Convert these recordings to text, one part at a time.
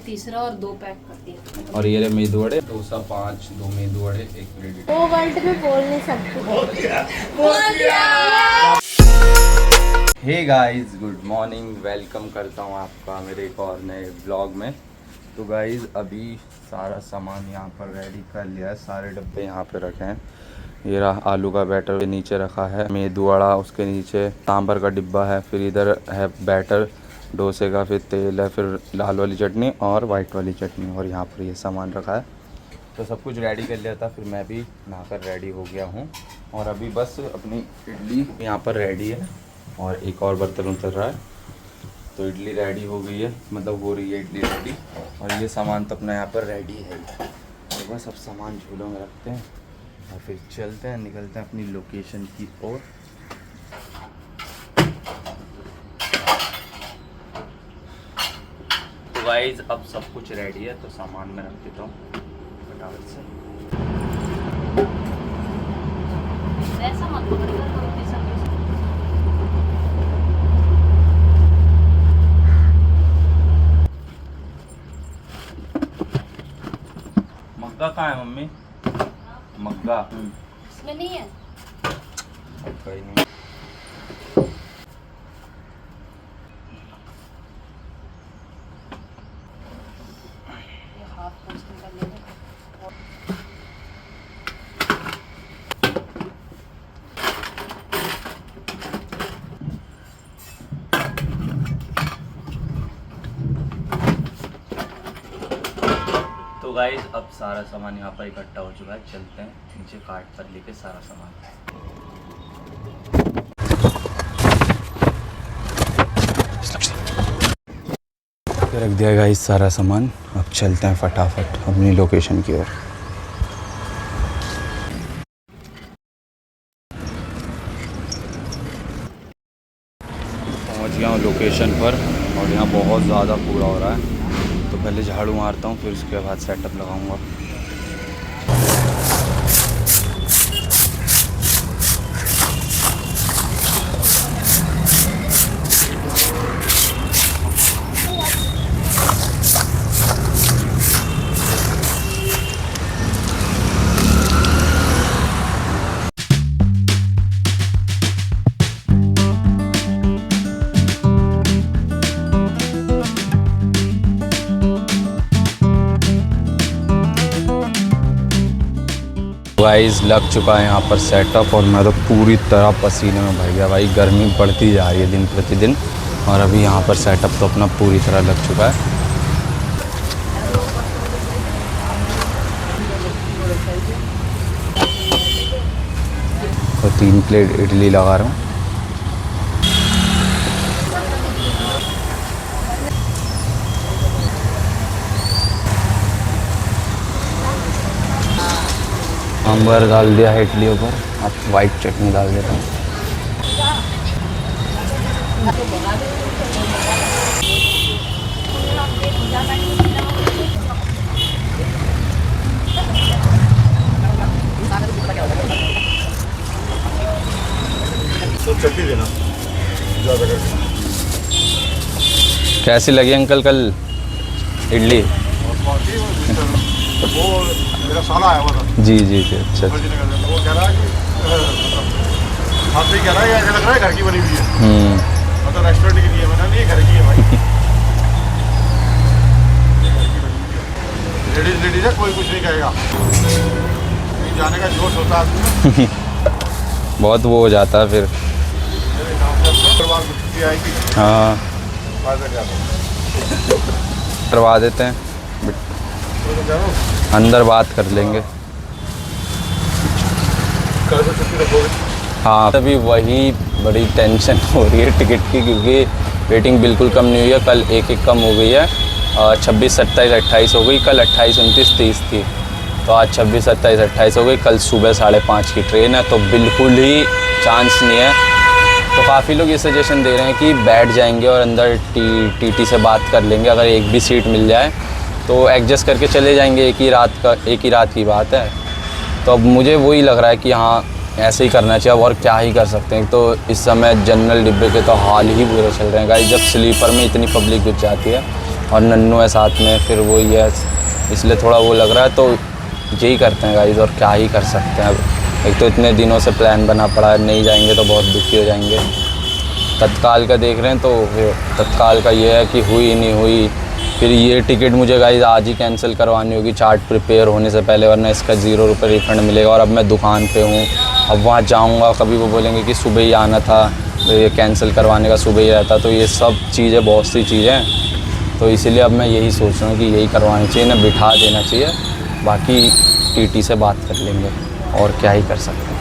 तीसरा और 2 पैक कर दिए। और ये मेदू वड़े, डोसा 5, 2 मेदू वड़े, 1 प्लेट। वो वर्ड में बोल नहीं सकती। Hey guys, good morning, welcome करता हूँ आपका मेरे एक और नए व्लॉग में। तो गाइस अभी सारा सामान यहाँ पर रेडी कर लिया है, सारे डब्बे यहाँ पे रखे हैं। ये रहा आलू का बैटर के नीचे रखा है, मेदू वड़ा उसके नीचे, सांभर का डिब्बा है, फिर इधर है बैटर डोसे का, फिर तेल है, फिर लाल वाली चटनी और वाइट वाली चटनी, और यहाँ पर ये सामान रखा है। तो सब कुछ रेडी कर लिया था, फिर मैं भी नहाकर रेडी हो गया हूँ और अभी बस अपनी इडली यहाँ पर रेडी है और एक और बर्तन उतर रहा है। तो इडली रेडी हो गई है, मतलब हो रही है इडली रेडी, और ये सामान तो अपना यहाँ पर रेडी है। तो बस अब सामान झूलों में रखते हैं और फिर चलते हैं, निकलते हैं अपनी लोकेशन की ओर। तो गाइस अब सब कुछ रेडी है, तो सामान मैं रख देता हूँ फटाफट से। ऐसा मत पकड़िएगा, तो अपनी सर्विस मग्गा कहाँ है मम्मी? मग्गा इसमें नहीं है। कोई नहीं। ये हाफ पोस्ट निकाल लेंगे। तो गाइस अब सारा सामान यहाँ पर इकट्ठा हो चुका है, चलते हैं नीचे कार्ट पर लेके सारा सामान। रख दिया गाइस सारा सामान, अब चलते हैं फटाफट अपनी लोकेशन की ओर। पहुँच गया हूँ लोकेशन पर और यहाँ बहुत ज़्यादा कूड़ा हो रहा है, तो पहले झाड़ू मारता हूँ, फिर उसके बाद सेटअप लगाऊंगा। गाइस लग चुका है यहाँ पर सेटअप और मैं तो पूरी तरह पसीने में भर गया भाई, गर्मी बढ़ती जा रही है दिन प्रतिदिन, और अभी यहाँ पर सेटअप तो अपना पूरी तरह लग चुका है। तो 3 प्लेट इडली लगा रहा हूँ। सांभर डाल दिया है इडलियों पर, अब वाइट चटनी डाल देता हूँ। तो चटनी देना ज़्यादा करके। कैसी लगी अंकल कल इडली? वो मेरा साला आया हुआ था। जी जी जी, अच्छा। वो कह रहा है कि आपसे कह रहा है ऐसा लग रहा है घर की बनी हुई है। मतलब रेस्टोरेंट की नहीं है, मैंने नहीं घर की है भाई। लेडीज है, कोई कुछ नहीं कहेगा, जाने का जोश होता है। बहुत वो हो जाता है फिर। मेरे हिसाब से परिवार को छुट्टी आएगी, हाँ करवा देते हैं, अंदर बात कर लेंगे। कल से छुट्टी रखोगे? हाँ अभी वही बड़ी टेंशन हो रही है टिकट की, क्योंकि वेटिंग बिल्कुल कम नहीं हुई है। कल एक कम हो गई है, 26, 27, 28 हो गई। कल 28, 29, 30 थी, तो आज 26, 27, 28 हो गई। कल सुबह 5:30 की ट्रेन है, तो बिल्कुल ही चांस नहीं है। तो काफ़ी लोग ये सजेशन दे रहे हैं कि बैठ जाएंगे और अंदर टीटी से बात कर लेंगे, अगर एक भी सीट मिल जाए तो एडजस्ट करके चले जाएंगे। एक ही रात की बात है, तो अब मुझे वही लग रहा है कि हाँ ऐसे ही करना चाहिए, और क्या ही कर सकते हैं। तो इस समय जनरल डिब्बे के तो हाल ही बुरे चल रहे हैं गाइस। जब स्लीपर में इतनी पब्लिक घुस जाती है और नन्नू है साथ में, फिर वो ही है, इसलिए थोड़ा वो लग रहा है। तो यही करते हैं गाइस, और क्या ही कर सकते हैं अब। एक तो इतने दिनों से प्लान बना पड़ा है, नहीं जाएंगे तो बहुत दुखी हो जाएंगे। तत्काल का देख रहे हैं, तो तत्काल का ये है कि हुई नहीं हुई। फिर ये टिकट मुझे गाइस आज ही कैंसिल करवानी होगी चार्ट प्रिपेयर होने से पहले, वरना इसका 0 रुपये रिफ़ंड मिलेगा। और अब मैं दुकान पे हूँ, अब वहाँ जाऊँगा, कभी वो बोलेंगे कि सुबह ही आना था, तो ये कैंसिल करवाने का सुबह ही रहता। तो ये सब चीज़ें, बहुत सी चीज़ें, तो इसीलिए अब मैं यही सोच रहा हूँ कि यही करवानी चाहिए, ना बिठा देना चाहिए। बाकी टीटी से बात कर लेंगे, और क्या ही कर सकते हैं।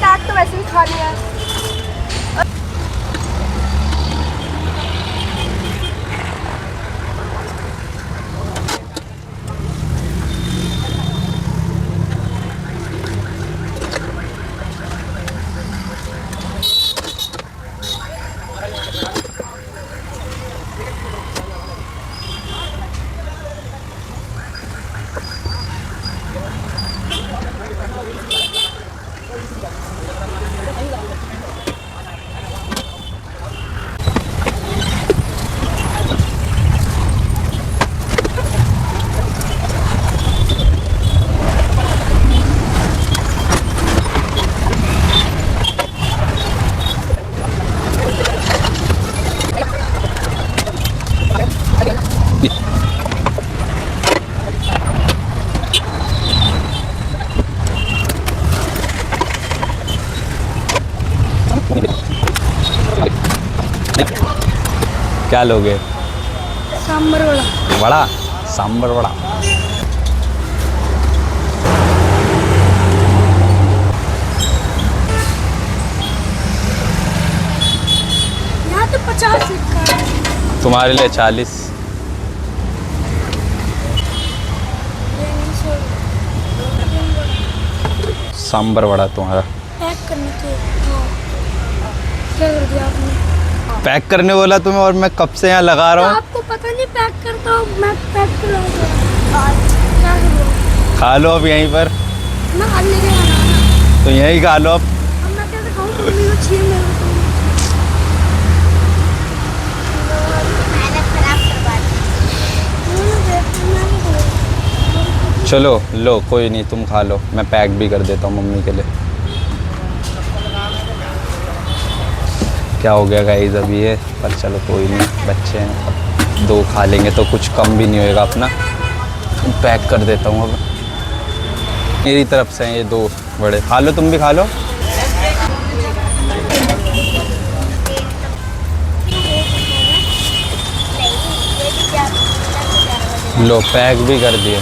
डांट तो वैसे भी खानी है। क्या लोगे? सांबर वाला वड़ा, सांबर वड़ा। यहाँ तो 50 लिखा है। तुम्हारे लिए 40। सांबर वड़ा तुम्हारा। पैक करने के क्या कर दिया आपने? पैक करने बोला तुम्हें, और मैं कब से यहाँ लगा रहा हूँ। आपको पता नहीं पैक करता हूँ मैं, पैक करा क्या करूँ? खा लो अब यहीं पर, मैं आज लेके आना। तो यहीं खा लो अब। अब मैं कैसे खाऊँ? मम्मी को छीन मेरे को। चलो लो, कोई नहीं, तुम खा लो, मैं पैक भी कर देता हूँ मम्मी के लिए। क्या हो गया गाइस अभी ये, पर चलो कोई नहीं, बच्चे हैं, 2 खा लेंगे तो कुछ कम भी नहीं होएगा अपना। पैक कर देता हूँ अब। मेरी तरफ से हैं ये 2 बड़े, खा लो, तुम भी खा लो। लो, पैक भी कर दिए।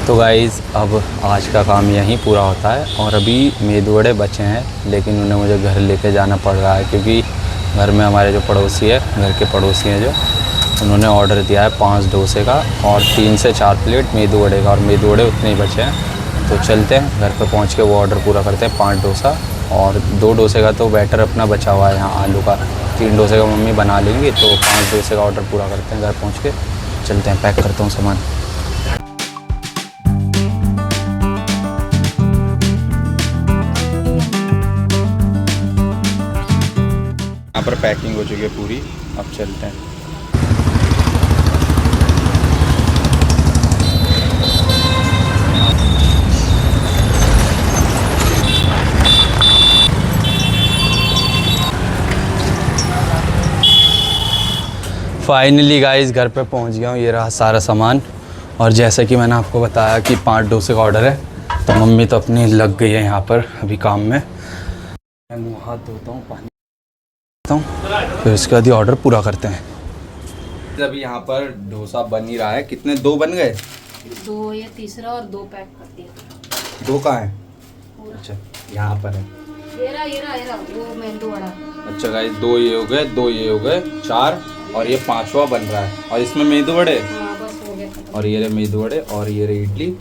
तो गाइज़ अब आज का काम यहीं पूरा होता है, और अभी मेदू वड़े बचे हैं, लेकिन उन्हें मुझे घर लेके जाना पड़ रहा है, क्योंकि घर में हमारे जो पड़ोसी है, घर के पड़ोसी हैं जो, उन्होंने ऑर्डर दिया है 5 डोसे का और 3 से 4 प्लेट मेदू वड़े का, और मेदू वड़े उतने ही बचे हैं। तो चलते हैं घर पे, पहुंच के वो ऑर्डर पूरा करते हैं। 5 डोसा और 2 डोसे का तो बैटर अपना बचा हुआ है यहाँ आलू का, 3 डोसे का मम्मी बना लेंगी, तो 5 डोसे का ऑर्डर पूरा करते हैं। घर पहुँच के चलते हैं, पैक करता हूँ सामान। यहाँ पर पैकिंग हो चुकी है पूरी, अब चलते हैं। फाइनली गाइस घर पे पहुंच गया हूँ, ये रहा सारा सामान। और जैसे कि मैंने आपको बताया कि 5 डोसे का ऑर्डर है, तो मम्मी तो अपनी लग गई है यहाँ पर अभी काम में। मैं मुँह हाथ धोता हूँ, पानी हूँ, फिर उसके बाद ये ऑर्डर पूरा करते हैं। अभी यहाँ पर डोसा बन ही रहा है। कितने, 2 बन गए? 2, ये तीसरा और 2 पैक कर दिया। 2 कहाँ है? अच्छा यहाँ पर है। ये रहा वो मेंदू वड़ा। अच्छा गाइस, 2 ये हो गए, 2 ये हो गए, 4 और ये 5वां बन रहा है। और इसमें मेदू वड़े हाँ बस हो गया खत्म। और ये रहे मेदू वड़े और ये रही इडली।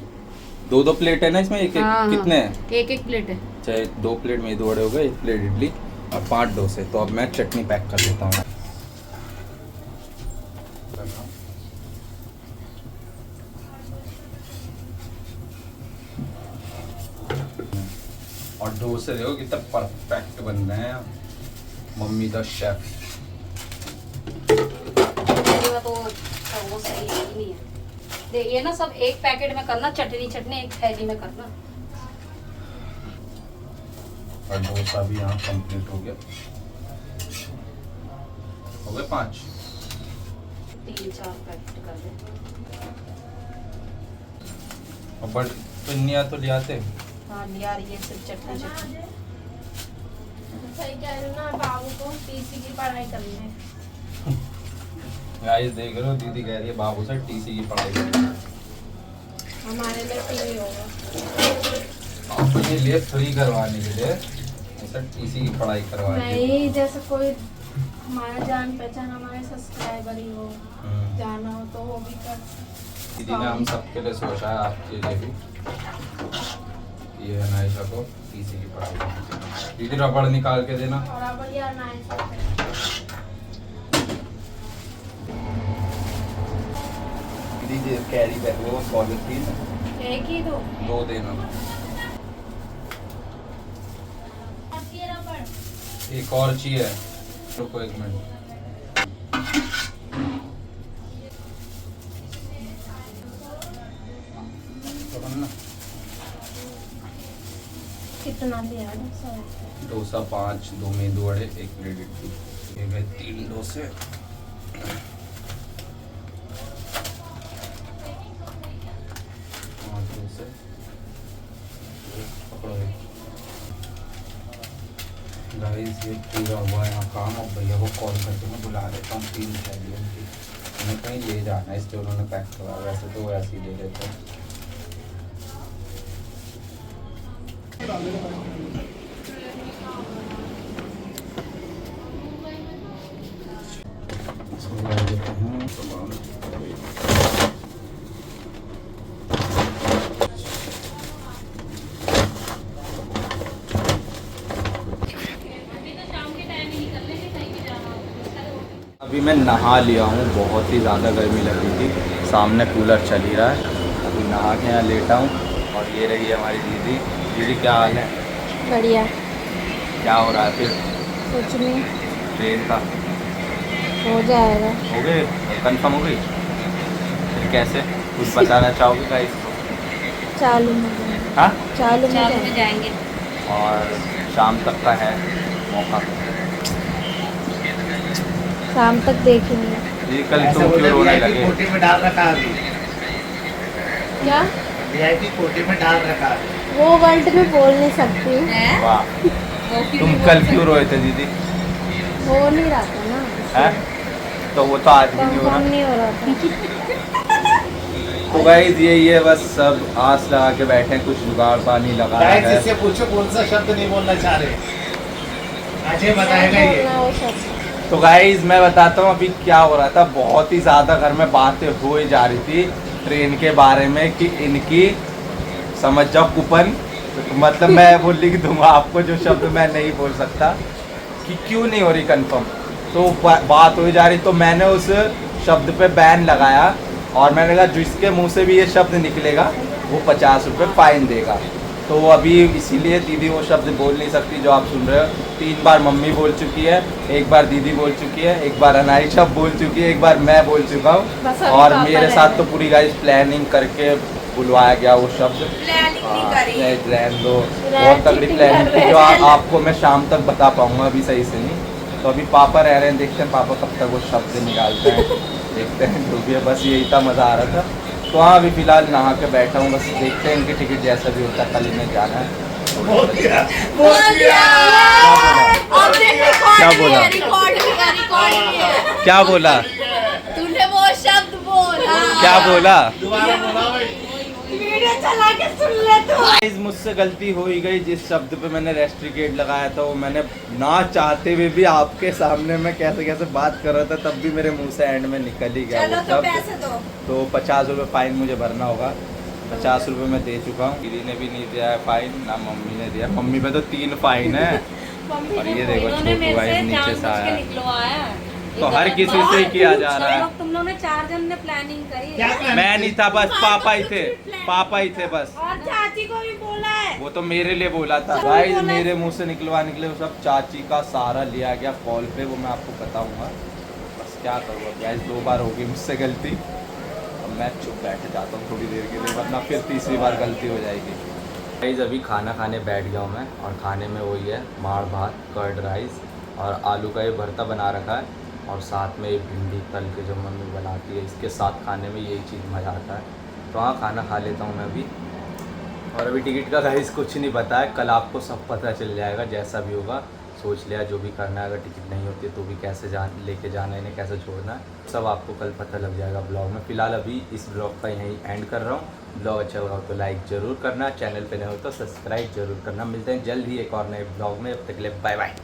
2 प्लेट है ना इसमें, एक हाँ, कितने हैं? एक प्लेट है। चाहे 2 प्लेट मेदू वड़े हो गए, 1 प्लेट इडली और 5 डोसे। तो अब मैं चटनी पैक कर लेता हूँ। और डोसे देखो कितना परफेक्ट बन रहे हैं, मम्मी द शेफ। तो वो सही है ही नहीं है। ये ना सब एक पैकेट में करना, चटनी एक थैली में करना। और डोसा भी यहाँ कंप्लीट हो गया। हो गए 5, 3-4 पैकेट कर दे। और बट पिन्निया तो ले आते। हाँ लिया रही है सिर्फ चटनी। सही कह रहे हो ना, बाबू को टीसी की पढ़ाई करनी है। गाइस देख रहे हो, दीदी कह रही है बाबू से टीसी की पढ़ाई करनी है। हमारे लिए टीवी होगा। अपने लिए फ्री करवाने के लिए ऐसा टीसी की पढ़ाई करवा रही है। नहीं, जैसे कोई हमारा जान पहचान, हमारे सब्सक्राइबर ही हो, जाना हो तो वो भी कर। दीदी ने हम सबके लिए सोचा है, आपके लिए भी। ये है नाइशा को टीसी की पढ़ाई करनी। दीदी रबड़ निकाल के देना। और बढ़िया नाइस। दीदी कैरी बैग वो पॉलिथीन एक ही दो। 2 देना। एक और चाहिए, रुको 1 मिनट। कितना लिया है? डोसा 5, 2 मेंदू वड़े, 1 प्लेट इडली। ये गए 3 डोसे। गाइस ये पूरा हुआ है यहाँ काम। अब भैया को कॉल करके मैं बुला लेता हूँ। 3 थैलियों की उन्हें कहीं ले जाना है, इसलिए उन्होंने पैक करवा। वैसे तो वो ऐसे ही ले लेते हैं। अभी मैं नहा लिया हूँ, बहुत ही ज़्यादा गर्मी लग रही थी। सामने कूलर चल ही रहा है। अभी नहा के यहाँ लेटा हूँ। और ये रही है हमारी दीदी। दीदी क्या हाल है? बढ़िया। क्या हो रहा है फिर? कुछ नहीं, ट्रेन का हो जाएगा। हो गए, कंफर्म हो गई? फिर कैसे, कुछ बताना चाहोगे गाइस को? चालू में जाएंगे। हाँ, चालू में चालू जाएंगे। में जाएंगे। और शाम तक का है मौका। शाम तक देखेंगे। ये कल तुम क्यों रोने लगे? कोटी में डाल रखा अभी, क्या वीआईपी कोटी में डाल रखा अभी। वो वर्ल्ड में बोल नहीं सकती, वाह, तुम कल क्यों रोए थे दीदी? हो नहीं रहा था ना, हैं? तो वो तो आज भी नहीं हो कंफर्म रहा। नहीं हो रहा था। तो गाइस यही है, बस सब आस लगा के बैठे हैं, कुछ जुगाड़ पानी लगा गाइस है। इससे पूछो कौन सा शब्द नहीं बोलना चाह रहे, आज ये बताएगा ये। बोलना वो शब्द। तो गाइज मैं बताता हूँ अभी क्या हो रहा था। बहुत ही ज़्यादा घर में बातें हो ही जा रही थी ट्रेन के बारे में कि इनकी समझ जाओ कूपन, मतलब मैं वो लिख दूंगा आपको जो शब्द मैं नहीं बोल सकता, कि क्यों नहीं हो रही कंफर्म। तो बात हो ही जा रही, तो मैंने उस शब्द पे बैन लगाया और मैंने कहा जिसके मुंह से भी ये शब्द निकलेगा वो 50 रुपये फाइन देगा। तो अभी इसीलिए दीदी वो शब्द बोल नहीं सकती जो आप सुन रहे हो। 3 बार मम्मी बोल चुकी है, 1 बार दीदी बोल चुकी है, 1 बार अनाइशा बोल चुकी है, 1 बार मैं बोल चुका बस हूँ। अभी और पापा मेरे रह साथ गए। तो पूरी गाइस प्लानिंग करके बुलवाया गया वो शब्द। रहने दो, बहुत तगड़ी प्लानिंग थी जो आपको मैं शाम तक बता पाऊंगा, अभी सही से नहीं। तो अभी पापा रह रहे हैं, देखते हैं पापा कब तक वो शब्द निकालते हैं, देखते हैं जो भी है। बस यही था, मज़ा आ रहा था। तो हाँ अभी फ़िलहाल नहा के बैठा हूँ, बस देखते हैं इनकी टिकट जैसा भी होता है, कल इन्हें जाना है। क्या बोला? क्या बोला? तूने वो शब्द बोला। क्या बोला? दोबारा बोला भाई। वीडियो चला के सुन ले तू। गाइस मुझसे गलती हो ही गई, जिस शब्द पे मैंने रेस्ट्रिकेट लगाया था वो मैंने ना चाहते हुए भी आपके सामने मैं कैसे कैसे बात कर रहा था तब भी मेरे मुंह से एंड में निकल ही गया वो शब्द। तो 50 रुपये फाइन मुझे भरना होगा। 50 रुपये मैं दे चुका हूँ। दीदी ने भी नहीं दिया है फाइन, ना मम्मी ने दिया। मम्मी पे तो 3 फाइन है। और ये देखो छोटू भाई नीचे से आया, तो हर किसी से ही किया जा रहा है। तुम लोगों ने 4 जन ने प्लानिंग करी क्या है। plan? मैं नहीं था, बस पापा ही थे, पापा ही थे बस। और चाची को भी बोला है। वो तो मेरे लिए बोला था भाई, मेरे मुंह से निकलवाने के लिए वो सब चाची का सहारा लिया गया कॉल पे, वो मैं आपको बताऊंगा। बस क्या करूँगा गाइस, 2 बार हो गई मुझसे गलती। अब मैं चुप बैठ जाता हूँ थोड़ी देर के लिए, वरना फिर तीसरी बार गलती हो जाएगी। गाइस अभी खाना खाने बैठ गया हूँ मैं, और खाने में वही है माड़ भात, कर्ड राइस और आलू का ये भरता बना रखा है, और साथ में ये भिंडी तल के जो मम्मी बनाती है, इसके साथ खाने में यही चीज़ मज़ा आता है। तो हाँ खाना खा लेता हूँ मैं अभी। और अभी टिकट का गाइस कुछ नहीं पता है, कल आपको सब पता चल जाएगा जैसा भी होगा। सोच लिया जो भी करना है, अगर टिकट नहीं होती तो भी कैसे लेके जाना है, इन्हें कैसे छोड़ना है, सब आपको कल पता लग जाएगा ब्लॉग में। फ़िलहाल अभी इस ब्लॉग का यहीं एंड कर रहा हूँ। ब्लॉग अच्छा लगा तो लाइक ज़रूर करना, चैनल पे नए हो तो सब्सक्राइब जरूर करना। मिलते हैं जल्द ही एक और नए ब्लॉग में, अब तक के लिए बाय बाय।